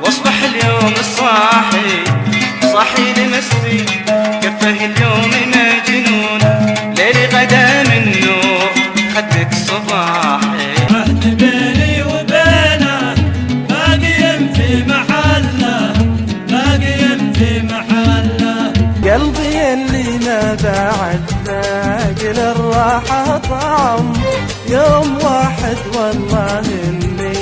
واصبح اليوم الصاحي صاحي لمسي كفه اليوم مجنون ليلي غدا من نور خدك صباحي عهد بيني وبينه باقي في محله باقي في محله قلبي اللي ما بعد ذاق للراحة طعم يوم واحد والله اللي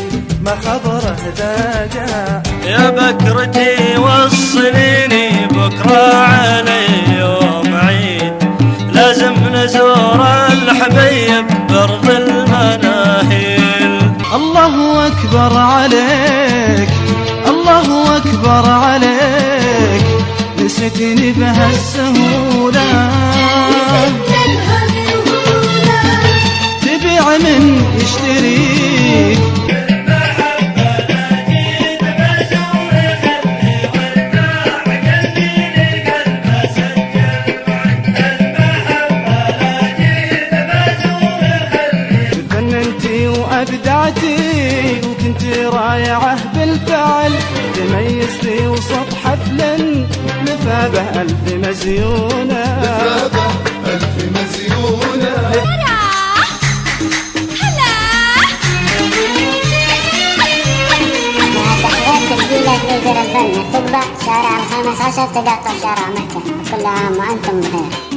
ما خبره ذاقه يا بكرتي وصليني بكرة علي يوم عيد لازم نزور الحبيب برض المناهيل. الله أكبر عليك الله أكبر عليك نسيتني بهالسهولة تبيع من يشتريك فننتي وأبدعتي وكنتي رايعة بالفعل تميزتي وسط حفل مثابة ألف مزيونة مثابة ألف مزيونة. تسجيلات جزر الفن قبة شارع 15 تقاطع شارع مكة. كل عام وأنتم بخير.